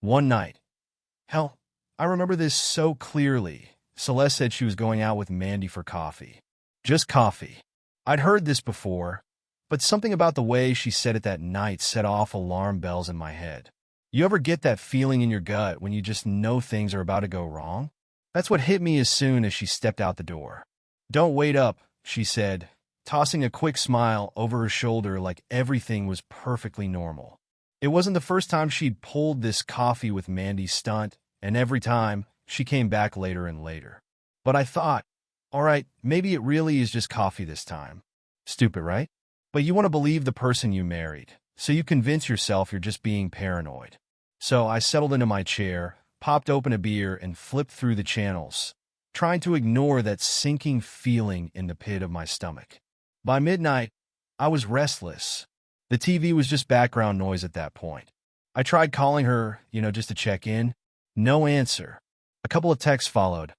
One night. Hell, I remember this so clearly. Celeste said she was going out with Mandy for coffee. Just coffee. I'd heard this before, but something about the way she said it that night set off alarm bells in my head. You ever get that feeling in your gut when you just know things are about to go wrong? That's what hit me as soon as she stepped out the door. "Don't wait up," she said, tossing a quick smile over her shoulder like everything was perfectly normal. It wasn't the first time she'd pulled this coffee with Mandy stunt, and every time, she came back later and later. But I thought, all right, maybe it really is just coffee this time. Stupid, right? But you want to believe the person you married, so you convince yourself you're just being paranoid. So I settled into my chair, popped open a beer, and flipped through the channels, trying to ignore that sinking feeling in the pit of my stomach. By midnight, I was restless. The TV was just background noise at that point. I tried calling her, just to check in. No answer. A couple of texts followed.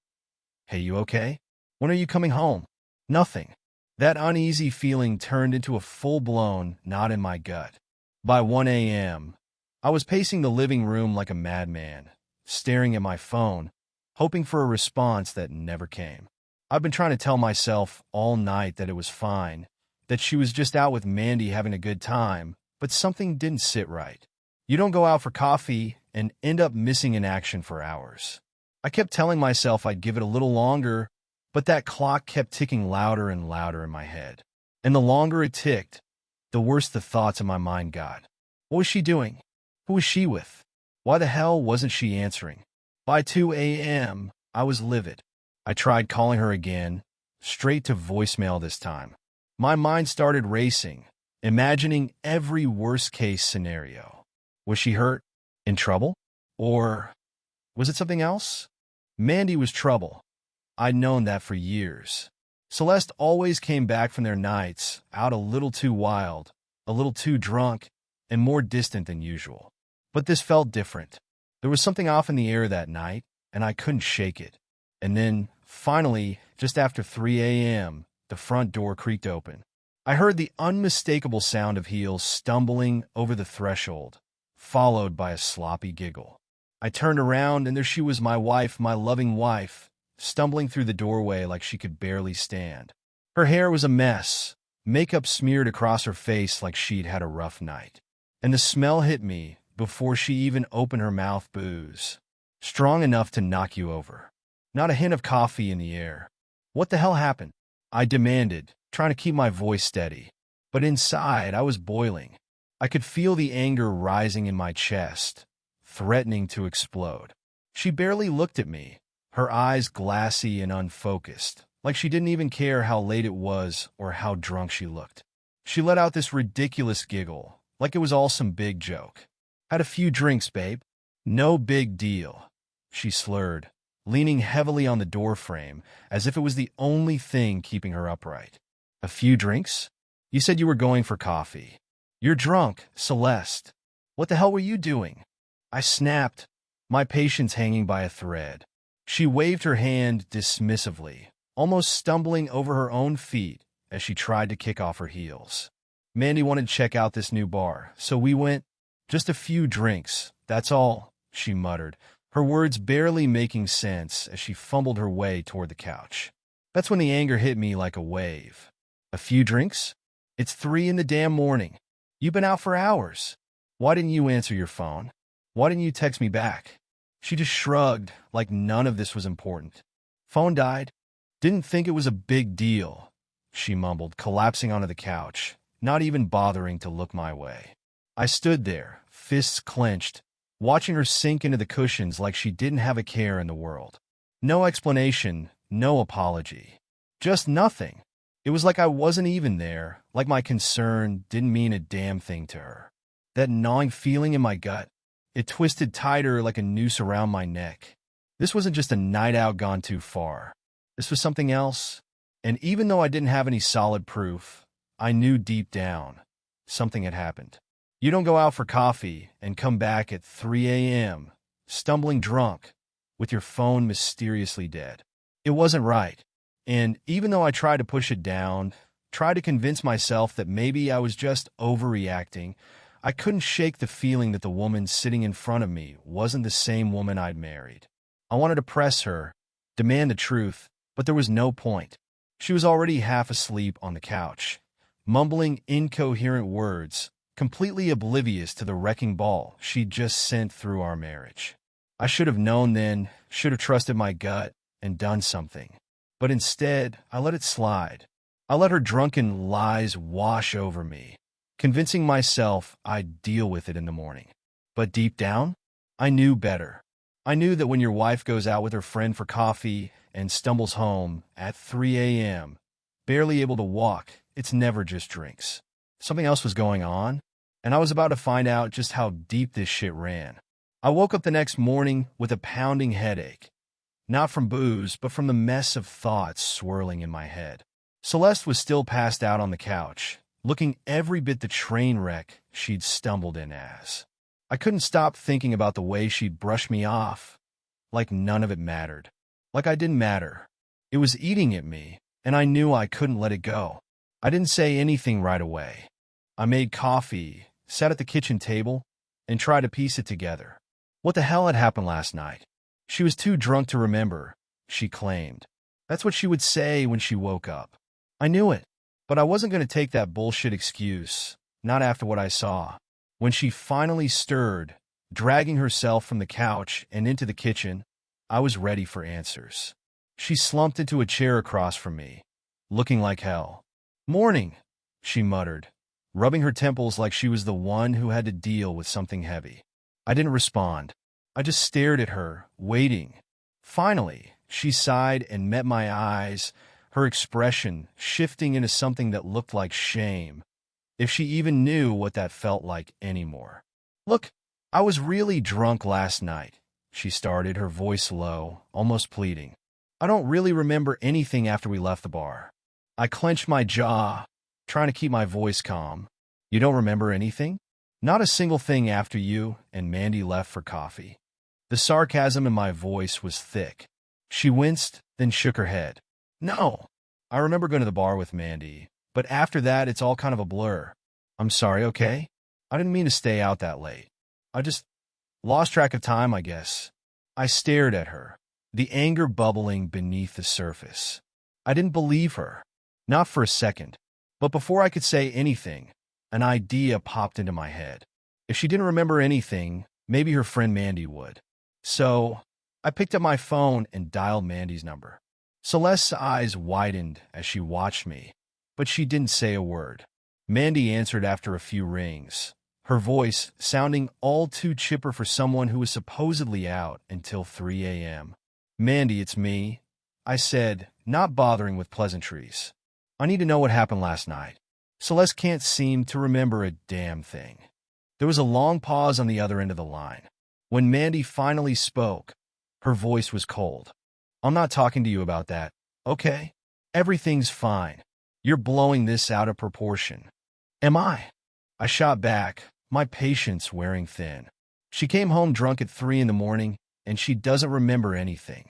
"Hey, you okay? When are you coming home?" Nothing. That uneasy feeling turned into a full-blown knot in my gut. By 1 a.m., I was pacing the living room like a madman, staring at my phone, hoping for a response that never came. I've been trying to tell myself all night that it was fine, that she was just out with Mandy having a good time, but something didn't sit right. You don't go out for coffee and end up missing in action for hours. I kept telling myself I'd give it a little longer, but that clock kept ticking louder and louder in my head. And the longer it ticked, the worse the thoughts in my mind got. What was she doing? Who was she with? Why the hell wasn't she answering? By 2 a.m., I was livid. I tried calling her again, straight to voicemail this time. My mind started racing, imagining every worst-case scenario. Was she hurt? In trouble? Or was it something else? Mandy was trouble. I'd known that for years. Celeste always came back from their nights out a little too wild, a little too drunk, and more distant than usual. But this felt different. There was something off in the air that night, and I couldn't shake it. And then, finally, just after 3 a.m., the front door creaked open. I heard the unmistakable sound of heels stumbling over the threshold, followed by a sloppy giggle. I turned around, and there she was, my wife, my loving wife, stumbling through the doorway like she could barely stand. Her hair was a mess, makeup smeared across her face like she'd had a rough night. And the smell hit me before she even opened her mouth. Booze. Strong enough to knock you over. Not a hint of coffee in the air. "What the hell happened?" I demanded, trying to keep my voice steady. But inside, I was boiling. I could feel the anger rising in my chest, threatening to explode. She barely looked at me, her eyes glassy and unfocused, like she didn't even care how late it was or how drunk she looked. She let out this ridiculous giggle, like it was all some big joke. "Had a few drinks, babe. No big deal," she slurred, leaning heavily on the doorframe as if it was the only thing keeping her upright. "A few drinks? You said you were going for coffee. You're drunk, Celeste. What the hell were you doing?" I snapped, my patience hanging by a thread. She waved her hand dismissively, almost stumbling over her own feet as she tried to kick off her heels. "Mandy wanted to check out this new bar, so we went. Just a few drinks, that's all," she muttered, her words barely making sense as she fumbled her way toward the couch. That's when the anger hit me like a wave. "A few drinks? It's 3 in the damn morning. You've been out for hours. Why didn't you answer your phone? Why didn't you text me back?" She just shrugged like none of this was important. "Phone died. Didn't think it was a big deal," she mumbled, collapsing onto the couch, not even bothering to look my way. I stood there, fists clenched, watching her sink into the cushions like she didn't have a care in the world. No explanation, no apology. Just nothing. It was like I wasn't even there, like my concern didn't mean a damn thing to her. That gnawing feeling in my gut, it twisted tighter like a noose around my neck. This wasn't just a night out gone too far. This was something else. And even though I didn't have any solid proof, I knew deep down something had happened. You don't go out for coffee and come back at 3 a.m., stumbling drunk, with your phone mysteriously dead. It wasn't right. And even though I tried to push it down, tried to convince myself that maybe I was just overreacting, I couldn't shake the feeling that the woman sitting in front of me wasn't the same woman I'd married. I wanted to press her, demand the truth, but there was no point. She was already half asleep on the couch, mumbling incoherent words, completely oblivious to the wrecking ball she'd just sent through our marriage. I should have known then, should have trusted my gut, and done something. But instead, I let it slide. I let her drunken lies wash over me, convincing myself I'd deal with it in the morning. But deep down, I knew better. I knew that when your wife goes out with her friend for coffee and stumbles home at 3 a.m., barely able to walk, it's never just drinks. Something else was going on, and I was about to find out just how deep this shit ran. I woke up the next morning with a pounding headache. Not from booze, but from the mess of thoughts swirling in my head. Celeste was still passed out on the couch, looking every bit the train wreck she'd stumbled in as. I couldn't stop thinking about the way she'd brushed me off, like none of it mattered. Like I didn't matter. It was eating at me, and I knew I couldn't let it go. I didn't say anything right away. I made coffee, sat at the kitchen table, and tried to piece it together. What the hell had happened last night? She was too drunk to remember, she claimed. That's what she would say when she woke up. I knew it, but I wasn't going to take that bullshit excuse, not after what I saw. When she finally stirred, dragging herself from the couch and into the kitchen, I was ready for answers. She slumped into a chair across from me, looking like hell. "Morning," she muttered, rubbing her temples like she was the one who had to deal with something heavy. I didn't respond. I just stared at her, waiting. Finally, she sighed and met my eyes, her expression shifting into something that looked like shame, if she even knew what that felt like anymore. "Look, I was really drunk last night," she started, her voice low, almost pleading. "I don't really remember anything after we left the bar." I clenched my jaw, trying to keep my voice calm. "You don't remember anything?" "Not a single thing after you and Mandy left for coffee." The sarcasm in my voice was thick. She winced, then shook her head. "No, I remember going to the bar with Mandy, but after that it's all kind of a blur. I'm sorry, okay? I didn't mean to stay out that late. I just lost track of time, I guess." I stared at her, the anger bubbling beneath the surface. I didn't believe her. Not for a second. But before I could say anything, an idea popped into my head. If she didn't remember anything, maybe her friend Mandy would. So, I picked up my phone and dialed Mandy's number. Celeste's eyes widened as she watched me, but she didn't say a word. Mandy answered after a few rings, her voice sounding all too chipper for someone who was supposedly out until 3 a.m. "Mandy, it's me," I said, not bothering with pleasantries. "I need to know what happened last night." Celeste can't seem to remember a damn thing. There was a long pause on the other end of the line. When Mandy finally spoke, her voice was cold. "I'm not talking to you about that, okay? Everything's fine. You're blowing this out of proportion." "Am I?" I shot back, my patience wearing thin. "She came home drunk at 3 in the morning, and she doesn't remember anything.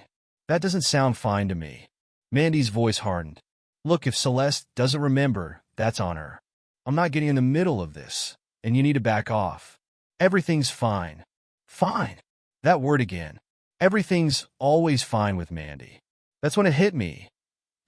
That doesn't sound fine to me." Mandy's voice hardened. "Look, if Celeste doesn't remember, that's on her. I'm not getting in the middle of this, and you need to back off. Everything's fine." Fine. That word again. Everything's always fine with Mandy. That's when it hit me.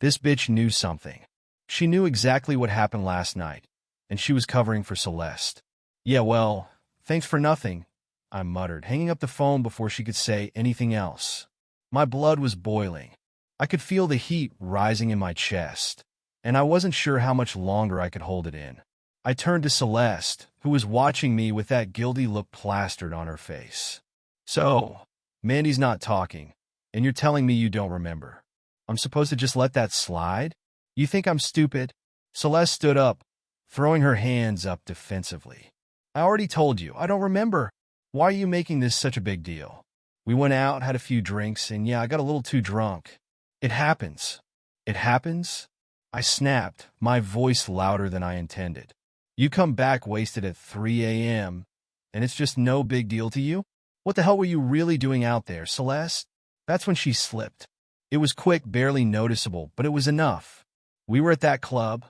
This bitch knew something. She knew exactly what happened last night, and she was covering for Celeste. "Yeah, well, thanks for nothing," I muttered, hanging up the phone before she could say anything else. My blood was boiling. I could feel the heat rising in my chest, and I wasn't sure how much longer I could hold it in. I turned to Celeste, who was watching me with that guilty look plastered on her face. "So, Mandy's not talking, and you're telling me you don't remember. I'm supposed to just let that slide? You think I'm stupid?" Celeste stood up, throwing her hands up defensively. "I already told you, I don't remember. Why are you making this such a big deal? We went out, had a few drinks, and yeah, I got a little too drunk. It happens." "It happens?" I snapped, my voice louder than I intended. "You come back wasted at 3 a.m., and it's just no big deal to you? What the hell were you really doing out there, Celeste?" That's when she slipped. It was quick, barely noticeable, but it was enough. "We were at that club.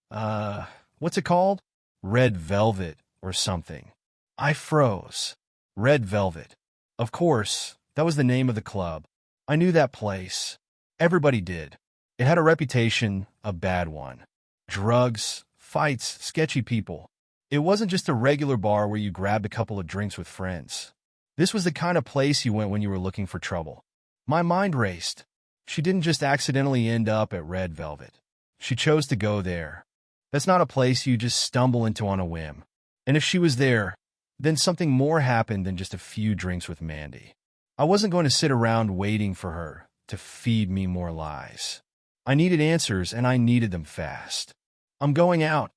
What's it called?" "Red Velvet," or something. I froze. Red Velvet. Of course, that was the name of the club. I knew that place. Everybody did. It had a reputation, a bad one. Drugs, fights, sketchy people. It wasn't just a regular bar where you grabbed a couple of drinks with friends. This was the kind of place you went when you were looking for trouble. My mind raced. She didn't just accidentally end up at Red Velvet. She chose to go there. That's not a place you just stumble into on a whim. And if she was there, then something more happened than just a few drinks with Mandy. I wasn't going to sit around waiting for her to feed me more lies. I needed answers, and I needed them fast. "I'm going out,"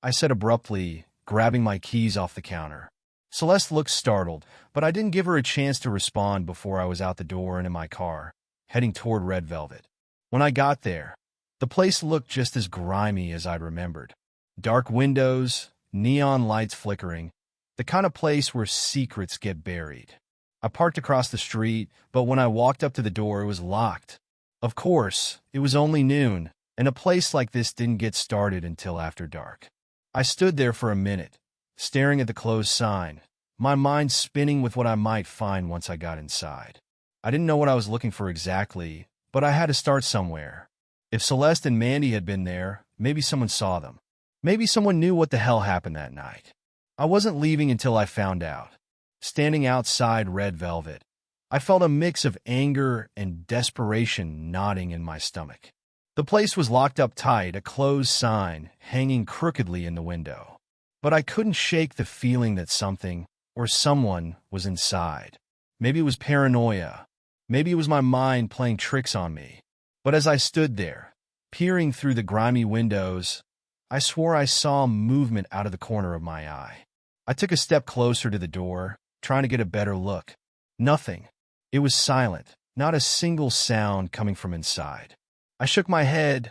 I said abruptly, grabbing my keys off the counter. Celeste looked startled, but I didn't give her a chance to respond before I was out the door and in my car, heading toward Red Velvet. When I got there, the place looked just as grimy as I'd remembered. Dark windows, neon lights flickering, the kind of place where secrets get buried. I parked across the street, but when I walked up to the door, it was locked. Of course, it was only noon, and a place like this didn't get started until after dark. I stood there for a minute, staring at the closed sign, my mind spinning with what I might find once I got inside. I didn't know what I was looking for exactly, but I had to start somewhere. If Celeste and Mandy had been there, maybe someone saw them. Maybe someone knew what the hell happened that night. I wasn't leaving until I found out. Standing outside Red Velvet, I felt a mix of anger and desperation gnawing in my stomach. The place was locked up tight, a closed sign hanging crookedly in the window. But I couldn't shake the feeling that something or someone was inside. Maybe it was paranoia. Maybe it was my mind playing tricks on me. But as I stood there, peering through the grimy windows, I swore I saw movement out of the corner of my eye. I took a step closer to the door, trying to get a better look. Nothing. It was silent, not a single sound coming from inside. I shook my head,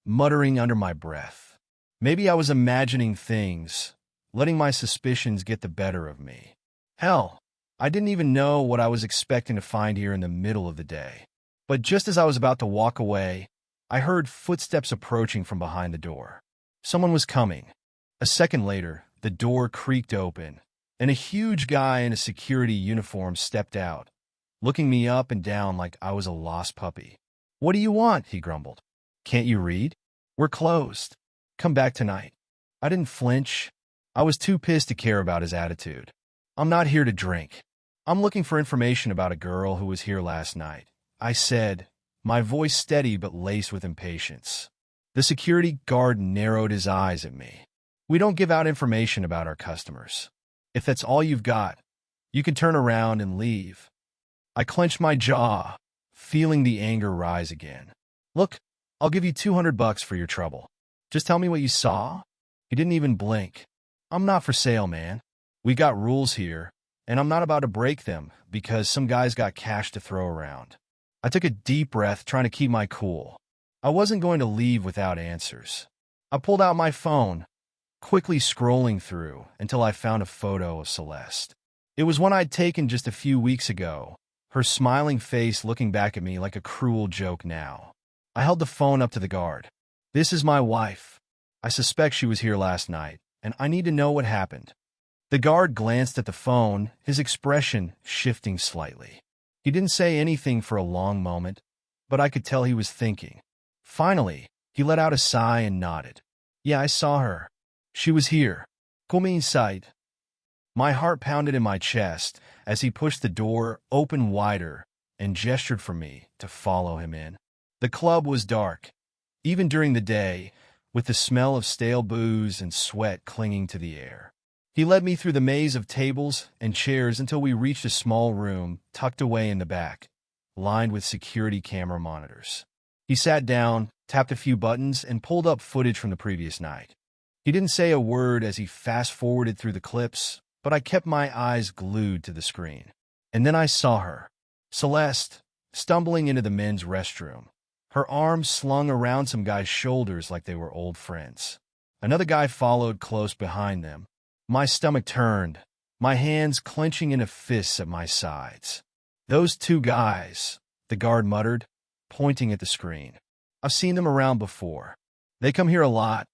muttering under my breath. Maybe I was imagining things, letting my suspicions get the better of me. Hell, I didn't even know what I was expecting to find here in the middle of the day. But just as I was about to walk away, I heard footsteps approaching from behind the door. Someone was coming. A second later, the door creaked open, and a huge guy in a security uniform stepped out, looking me up and down like I was a lost puppy. "What do you want?" he grumbled. "Can't you read? We're closed. Come back tonight." I didn't flinch. I was too pissed to care about his attitude. "I'm not here to drink. I'm looking for information about a girl who was here last night," I said, my voice steady but laced with impatience. The security guard narrowed his eyes at me. "We don't give out information about our customers. If that's all you've got, you can turn around and leave." I clenched my jaw, feeling the anger rise again. "Look, I'll give you $200 for your trouble. Just tell me what you saw." He didn't even blink. "I'm not for sale, man. We got rules here, and I'm not about to break them because some guy's got cash to throw around." I took a deep breath, trying to keep my cool. I wasn't going to leave without answers. I pulled out my phone, quickly scrolling through until I found a photo of Celeste. It was one I'd taken just a few weeks ago, her smiling face looking back at me like a cruel joke now. I held the phone up to the guard. "This is my wife. I suspect she was here last night, and I need to know what happened." The guard glanced at the phone, his expression shifting slightly. He didn't say anything for a long moment, but I could tell he was thinking. Finally, he let out a sigh and nodded. "Yeah, I saw her. She was here. Come inside." My heart pounded in my chest as he pushed the door open wider and gestured for me to follow him in. The club was dark, even during the day, with the smell of stale booze and sweat clinging to the air. He led me through the maze of tables and chairs until we reached a small room tucked away in the back, lined with security camera monitors. He sat down, tapped a few buttons, and pulled up footage from the previous night. He didn't say a word as he fast-forwarded through the clips, but I kept my eyes glued to the screen. And then I saw her, Celeste, stumbling into the men's restroom, her arms slung around some guy's shoulders like they were old friends. Another guy followed close behind them. My stomach turned, my hands clenching into fists at my sides. "Those two guys," the guard muttered, pointing at the screen. "I've seen them around before. They come here a lot,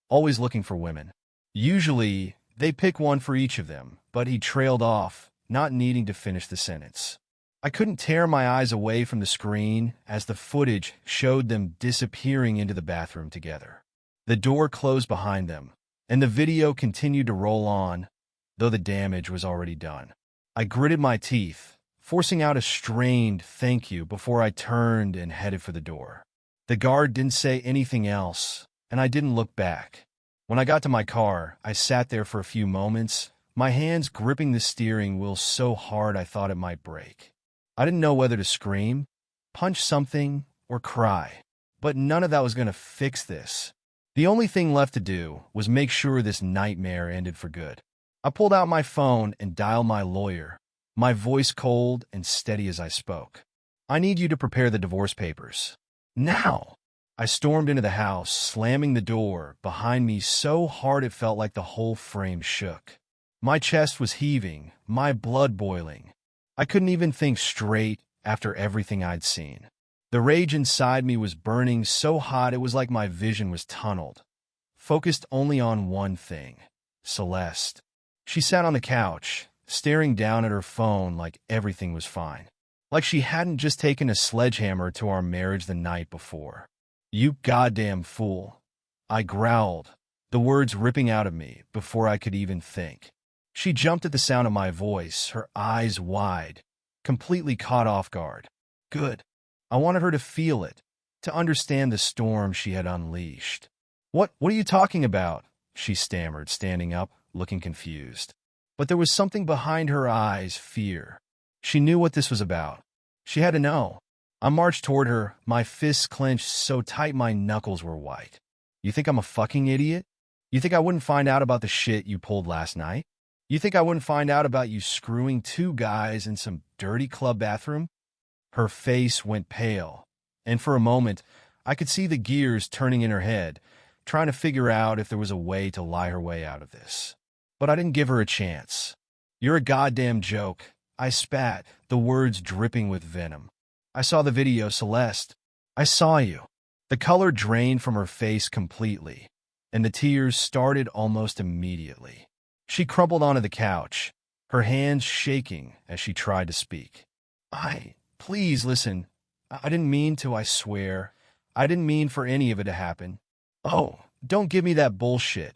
always looking for women. Usually, They pick one for each of them, but he trailed off, not needing to finish the sentence. I couldn't tear my eyes away from the screen as the footage showed them disappearing into the bathroom together. The door closed behind them, and the video continued to roll on, though the damage was already done. I gritted my teeth, forcing out a strained thank you before I turned and headed for the door. The guard didn't say anything else, and I didn't look back. When I got to my car, I sat there for a few moments, my hands gripping the steering wheel so hard I thought it might break. I didn't know whether to scream, punch something, or cry, but none of that was going to fix this. The only thing left to do was make sure this nightmare ended for good. I pulled out my phone and dialed my lawyer, my voice cold and steady as I spoke. "I need you to prepare the divorce papers. Now!" I stormed into the house, slamming the door behind me so hard it felt like the whole frame shook. My chest was heaving, my blood boiling. I couldn't even think straight after everything I'd seen. The rage inside me was burning so hot it was like my vision was tunneled, focused only on one thing: Celeste. She sat on the couch, staring down at her phone like everything was fine, like she hadn't just taken a sledgehammer to our marriage the night before. "You goddamn fool," I growled, the words ripping out of me before I could even think. She jumped at the sound of my voice, her eyes wide, completely caught off guard. Good. I wanted her to feel it, to understand the storm she had unleashed. What are you talking about?" she stammered, standing up, looking confused. But there was something behind her eyes, fear. She knew what this was about. She had to know. I marched toward her, my fists clenched so tight my knuckles were white. "You think I'm a fucking idiot? You think I wouldn't find out about the shit you pulled last night? You think I wouldn't find out about you screwing two guys in some dirty club bathroom?" Her face went pale, and for a moment, I could see the gears turning in her head, trying to figure out if there was a way to lie her way out of this. But I didn't give her a chance. "You're a goddamn joke," I spat, the words dripping with venom. "I saw the video, Celeste. I saw you." The color drained from her face completely, and the tears started almost immediately. She crumpled onto the couch, her hands shaking as she tried to speak. Please listen. I didn't mean to, I swear. I didn't mean for any of it to happen." "Oh, don't give me that bullshit,"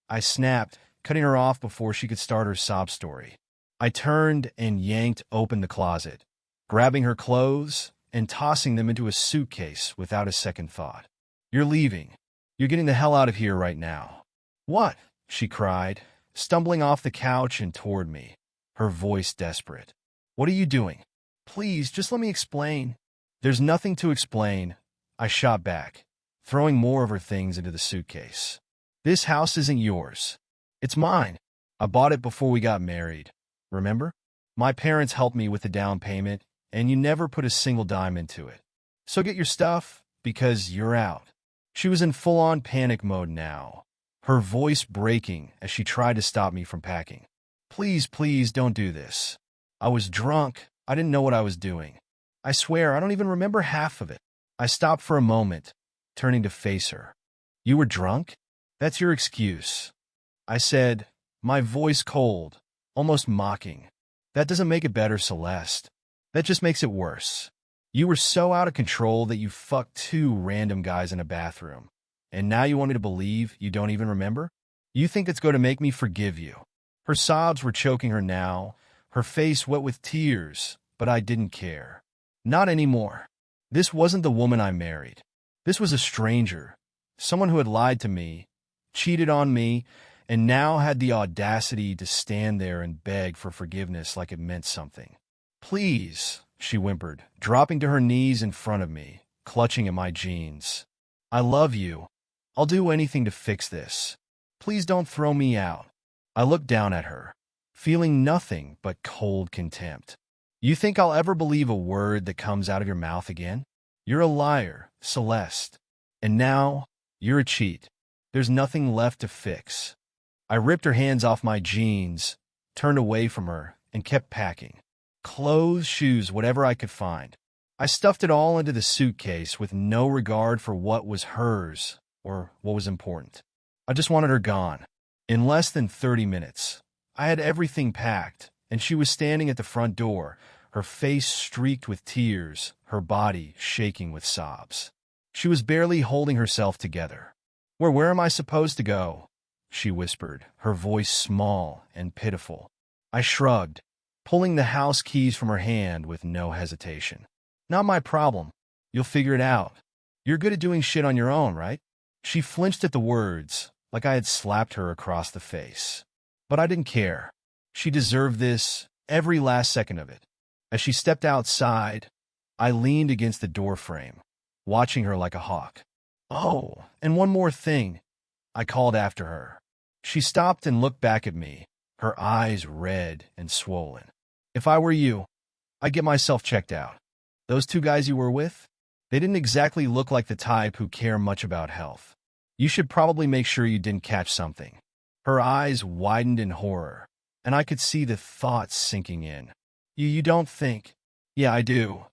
I snapped, cutting her off before she could start her sob story. I turned and yanked open the closet, grabbing her clothes and tossing them into a suitcase without a second thought. "You're leaving. You're getting the hell out of here right now." "What?" she cried, stumbling off the couch and toward me, her voice desperate. "What are you doing? Please, just let me explain." "There's nothing to explain," I shot back, throwing more of her things into the suitcase. "This house isn't yours. It's mine. I bought it before we got married. Remember? My parents helped me with the down payment, and you never put a single dime into it. So get your stuff, because you're out." She was in full-on panic mode now, her voice breaking as she tried to stop me from packing. Please don't do this. I was drunk. I didn't know what I was doing. I swear, I don't even remember half of it." I stopped for a moment, turning to face her. "You were drunk? That's your excuse," I said, my voice cold, almost mocking. "That doesn't make it better, Celeste. That just makes it worse. You were so out of control that you fucked two random guys in a bathroom. And now you want me to believe you don't even remember? You think it's going to make me forgive you?" Her sobs were choking her now, her face wet with tears, but I didn't care. Not anymore. This wasn't the woman I married. This was a stranger, someone who had lied to me, cheated on me, and now had the audacity to stand there and beg for forgiveness like it meant something. "Please," she whimpered, dropping to her knees in front of me, clutching at my jeans. "I love you. I'll do anything to fix this. Please don't throw me out." I looked down at her, feeling nothing but cold contempt. "You think I'll ever believe a word that comes out of your mouth again? You're a liar, Celeste. And now, you're a cheat. There's nothing left to fix." I ripped her hands off my jeans, turned away from her, and kept packing. Clothes, shoes, whatever I could find. I stuffed it all into the suitcase with no regard for what was hers or what was important. I just wanted her gone. In less than 30 minutes, I had everything packed, and she was standing at the front door, her face streaked with tears, her body shaking with sobs. She was barely holding herself together. Where am I supposed to go?" she whispered, her voice small and pitiful. I shrugged, pulling the house keys from her hand with no hesitation. "Not my problem. You'll figure it out. You're good at doing shit on your own, right?" She flinched at the words, like I had slapped her across the face. But I didn't care. She deserved this, every last second of it. As she stepped outside, I leaned against the doorframe, watching her like a hawk. "Oh, and one more thing," I called after her. She stopped and looked back at me, her eyes red and swollen. "If I were you, I'd get myself checked out. Those two guys you were with, they didn't exactly look like the type who care much about health. You should probably make sure you didn't catch something." Her eyes widened in horror, and I could see the thoughts sinking in. You don't think?" "Yeah, I do,"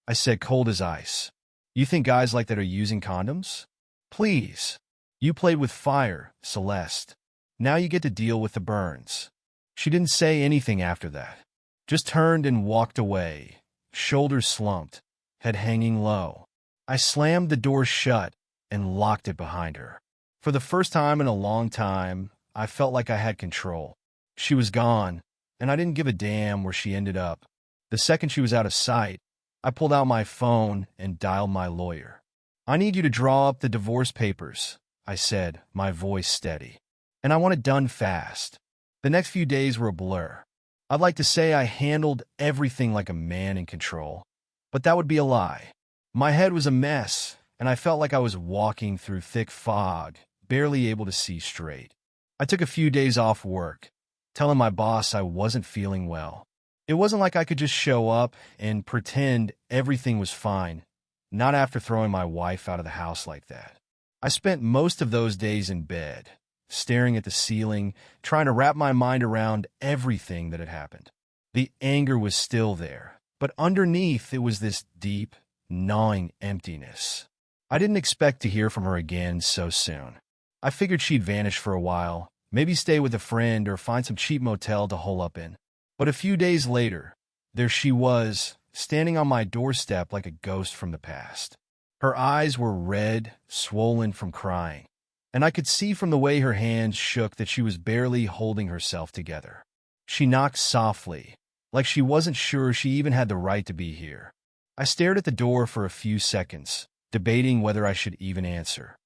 I said, cold as ice. "You think guys like that are using condoms? Please. You played with fire, Celeste. Now you get to deal with the burns." She didn't say anything after that, just turned and walked away, shoulders slumped, head hanging low. I slammed the door shut and locked it behind her. For the first time in a long time, I felt like I had control. She was gone, and I didn't give a damn where she ended up. The second she was out of sight, I pulled out my phone and dialed my lawyer. "I need you to draw up the divorce papers," I said, my voice steady. "And I want it done fast." The next few days were a blur. I'd like to say I handled everything like a man in control, but that would be a lie. My head was a mess, and I felt like I was walking through thick fog, barely able to see straight. I took a few days off work, telling my boss I wasn't feeling well. It wasn't like I could just show up and pretend everything was fine, not after throwing my wife out of the house like that. I spent most of those days in bed, staring at the ceiling, trying to wrap my mind around everything that had happened. The anger was still there, but underneath it was this deep, gnawing emptiness. I didn't expect to hear from her again so soon. I figured she'd vanish for a while, maybe stay with a friend or find some cheap motel to hole up in. But a few days later, there she was, standing on my doorstep like a ghost from the past. Her eyes were red, swollen from crying, and I could see from the way her hands shook that she was barely holding herself together. She knocked softly, like she wasn't sure she even had the right to be here. I stared at the door for a few seconds, debating whether I should even answer.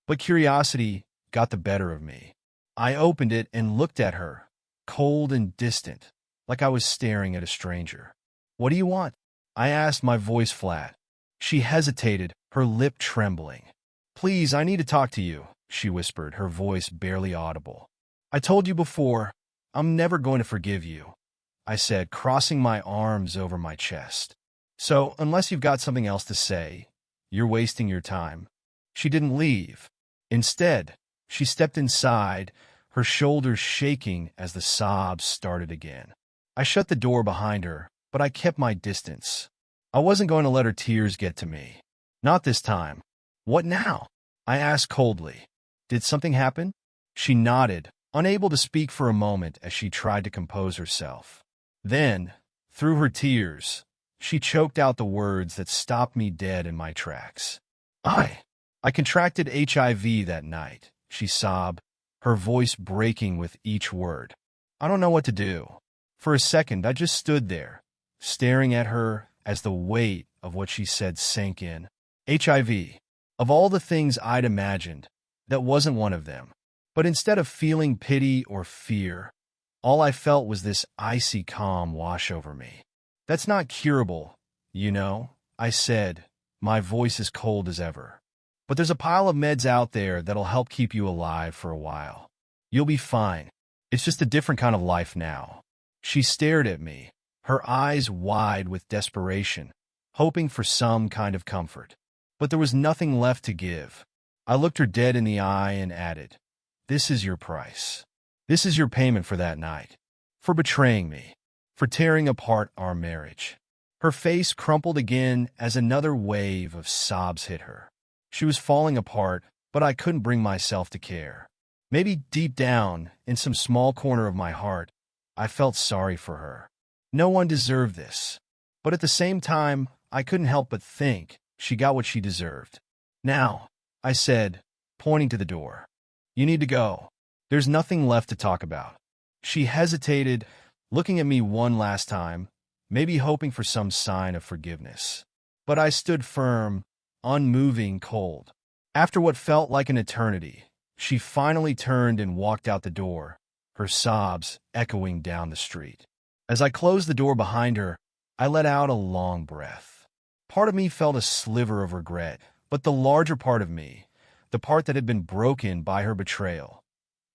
But curiosity got the better of me. I opened it and looked at her, cold and distant, like I was staring at a stranger. "What do you want?" I asked, my voice flat. She hesitated, her lip trembling. "Please, I need to talk to you," she whispered, her voice barely audible. "I told you before, I'm never going to forgive you," I said, crossing my arms over my chest. "So, unless you've got something else to say, you're wasting your time." She didn't leave. Instead, she stepped inside, her shoulders shaking as the sobs started again. I shut the door behind her, but I kept my distance. I wasn't going to let her tears get to me. Not this time. "What now?" I asked coldly. "Did something happen?" She nodded, unable to speak for a moment as she tried to compose herself. Then, through her tears, she choked out the words that stopped me dead in my tracks. I contracted HIV that night," she sobbed, her voice breaking with each word. "I don't know what to do." For a second, I just stood there, staring at her as the weight of what she said sank in. HIV. Of all the things I'd imagined, that wasn't one of them. But instead of feeling pity or fear, all I felt was this icy calm wash over me. "That's not curable, you know," I said, my voice as cold as ever. "But there's a pile of meds out there that'll help keep you alive for a while. You'll be fine. It's just a different kind of life now." She stared at me, her eyes wide with desperation, hoping for some kind of comfort. But there was nothing left to give. I looked her dead in the eye and added, "This is your price. This is your payment for that night. For betraying me. For tearing apart our marriage." Her face crumpled again as another wave of sobs hit her. She was falling apart, but I couldn't bring myself to care. Maybe deep down, in some small corner of my heart, I felt sorry for her. No one deserved this. But at the same time, I couldn't help but think she got what she deserved. Now, I said, pointing to the door, you need to go. There's nothing left to talk about. She hesitated, looking at me one last time, maybe hoping for some sign of forgiveness. But I stood firm, unmoving, cold. After what felt like an eternity, she finally turned and walked out the door, her sobs echoing down the street. As I closed the door behind her, I let out a long breath. Part of me felt a sliver of regret, but the larger part of me, the part that had been broken by her betrayal,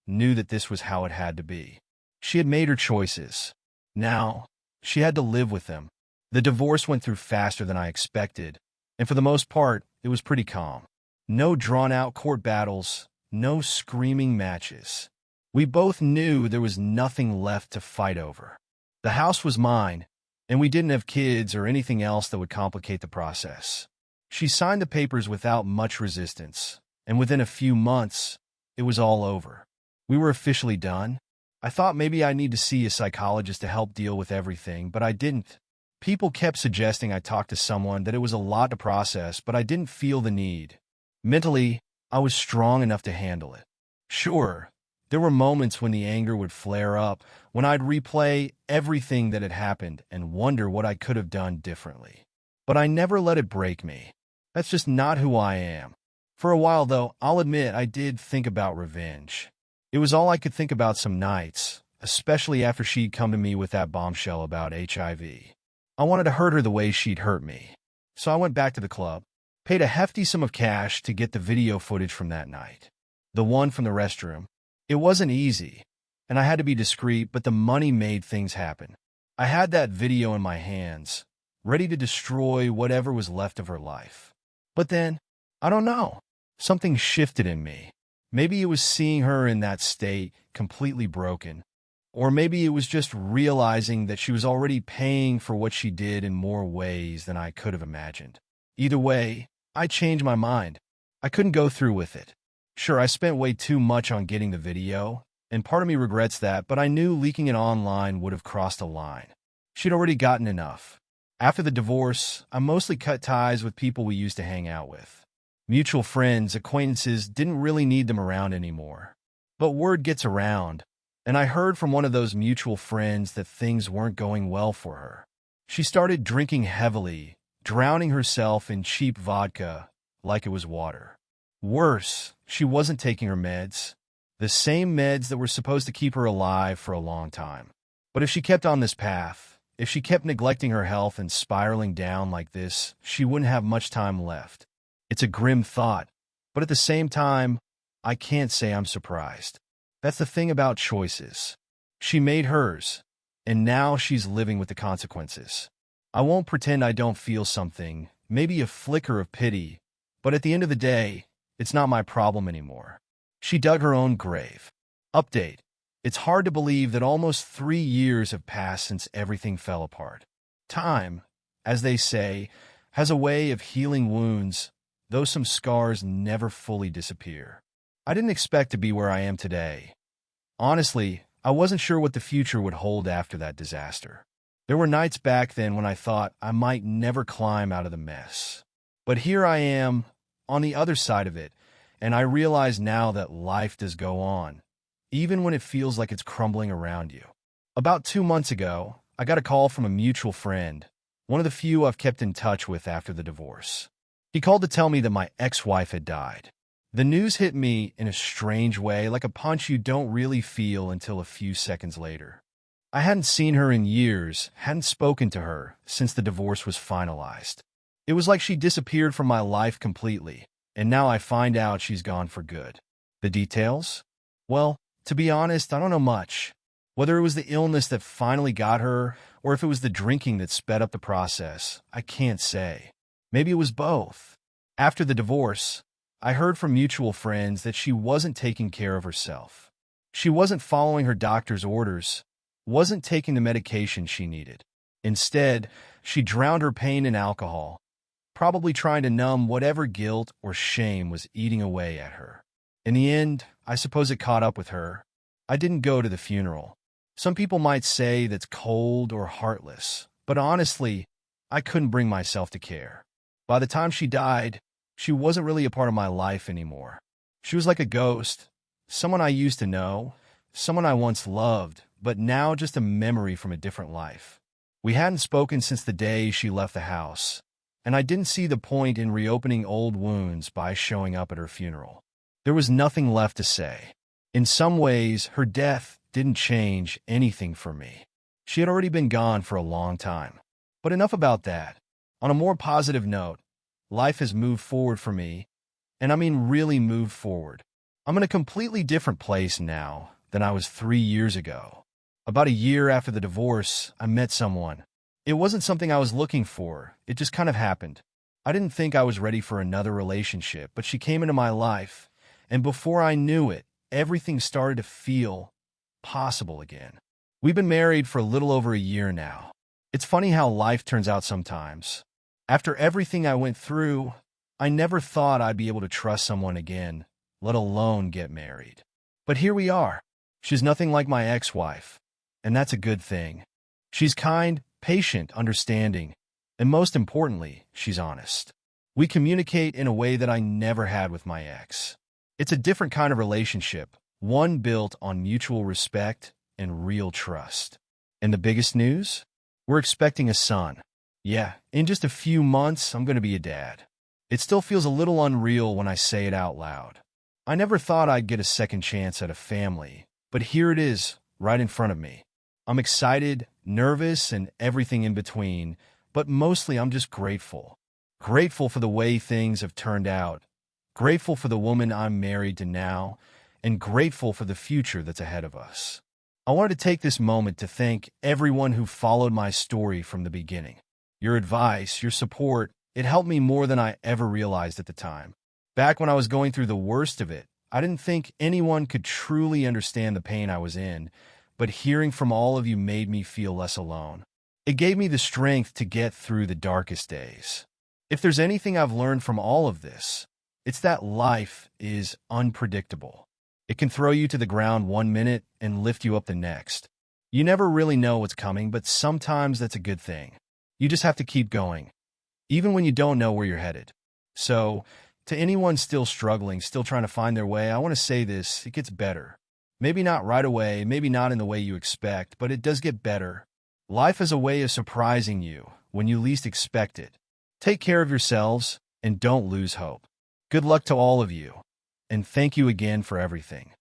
knew that this was how it had to be. She had made her choices. Now, she had to live with them. The divorce went through faster than I expected, and for the most part, it was pretty calm. No drawn-out court battles, no screaming matches. We both knew there was nothing left to fight over. The house was mine, and we didn't have kids or anything else that would complicate the process. She signed the papers without much resistance, and within a few months, it was all over. We were officially done. I thought maybe I need to see a psychologist to help deal with everything, but I didn't. People kept suggesting I talk to someone, that it was a lot to process, but I didn't feel the need. Mentally, I was strong enough to handle it. Sure, there were moments when the anger would flare up, when I'd replay everything that had happened and wonder what I could have done differently. But I never let it break me. That's just not who I am. For a while, though, I'll admit I did think about revenge. It was all I could think about some nights, especially after she'd come to me with that bombshell about HIV. I wanted to hurt her the way she'd hurt me. So I went back to the club, paid a hefty sum of cash to get the video footage from that night. The one from the restroom. It wasn't easy, and I had to be discreet, but the money made things happen. I had that video in my hands, ready to destroy whatever was left of her life. But then, I don't know, something shifted in me. Maybe it was seeing her in that state, completely broken. Or maybe it was just realizing that she was already paying for what she did in more ways than I could have imagined. Either way, I changed my mind. I couldn't go through with it. Sure, I spent way too much on getting the video, and part of me regrets that, but I knew leaking it online would have crossed a line. She'd already gotten enough. After the divorce, I mostly cut ties with people we used to hang out with. Mutual friends, acquaintances, didn't really need them around anymore. But word gets around, and I heard from one of those mutual friends that things weren't going well for her. She started drinking heavily, drowning herself in cheap vodka like it was water. Worse, she wasn't taking her meds, the same meds that were supposed to keep her alive for a long time. But if she kept on this path, if she kept neglecting her health and spiraling down like this, she wouldn't have much time left. It's a grim thought, but at the same time, I can't say I'm surprised. That's the thing about choices. She made hers, and now she's living with the consequences. I won't pretend I don't feel something, maybe a flicker of pity, but at the end of the day, it's not my problem anymore. She dug her own grave. Update. It's hard to believe that almost 3 years have passed since everything fell apart. Time, as they say, has a way of healing wounds, though some scars never fully disappear. I didn't expect to be where I am today. Honestly, I wasn't sure what the future would hold after that disaster. There were nights back then when I thought I might never climb out of the mess. But here I am, on the other side of it, and I realize now that life does go on, even when it feels like it's crumbling around you. About 2 months ago, I got a call from a mutual friend, one of the few I've kept in touch with after the divorce. He called to tell me that my ex-wife had died. The news hit me in a strange way, like a punch you don't really feel until a few seconds later. I hadn't seen her in years, hadn't spoken to her since the divorce was finalized. It was like she disappeared from my life completely, and now I find out she's gone for good. The details? Well, to be honest, I don't know much. Whether it was the illness that finally got her, or if it was the drinking that sped up the process, I can't say. Maybe it was both. After the divorce, I heard from mutual friends that she wasn't taking care of herself. She wasn't following her doctor's orders, wasn't taking the medication she needed. Instead, she drowned her pain in alcohol, probably trying to numb whatever guilt or shame was eating away at her. In the end, I suppose it caught up with her. I didn't go to the funeral. Some people might say that's cold or heartless, but honestly, I couldn't bring myself to care. By the time she died, she wasn't really a part of my life anymore. She was like a ghost, someone I used to know, someone I once loved, but now just a memory from a different life. We hadn't spoken since the day she left the house, and I didn't see the point in reopening old wounds by showing up at her funeral. There was nothing left to say. In some ways, her death didn't change anything for me. She had already been gone for a long time. But enough about that. On a more positive note, life has moved forward for me, and I mean really moved forward. I'm in a completely different place now than I was 3 years ago. About a year after the divorce, I met someone. It wasn't something I was looking for, it just kind of happened. I didn't think I was ready for another relationship, but she came into my life, and before I knew it, everything started to feel possible again. We've been married for a little over a year now. It's funny how life turns out sometimes. After everything I went through, I never thought I'd be able to trust someone again, let alone get married. But here we are. She's nothing like my ex-wife, and that's a good thing. She's kind, patient, understanding, and most importantly, she's honest. We communicate in a way that I never had with my ex. It's a different kind of relationship, one built on mutual respect and real trust. And the biggest news? We're expecting a son. Yeah, in just a few months, I'm going to be a dad. It still feels a little unreal when I say it out loud. I never thought I'd get a second chance at a family, but here it is, right in front of me. I'm excited, nervous, and everything in between, but mostly I'm just grateful. Grateful for the way things have turned out. Grateful for the woman I'm married to now, and grateful for the future that's ahead of us. I wanted to take this moment to thank everyone who followed my story from the beginning. Your advice, your support, it helped me more than I ever realized at the time. Back when I was going through the worst of it, I didn't think anyone could truly understand the pain I was in, but hearing from all of you made me feel less alone. It gave me the strength to get through the darkest days. If there's anything I've learned from all of this, it's that life is unpredictable. It can throw you to the ground 1 minute and lift you up the next. You never really know what's coming, but sometimes that's a good thing. You just have to keep going, even when you don't know where you're headed. So, to anyone still struggling, still trying to find their way, I want to say this: it gets better. Maybe not right away, maybe not in the way you expect, but it does get better. Life is a way of surprising you when you least expect it. Take care of yourselves and don't lose hope. Good luck to all of you, and thank you again for everything.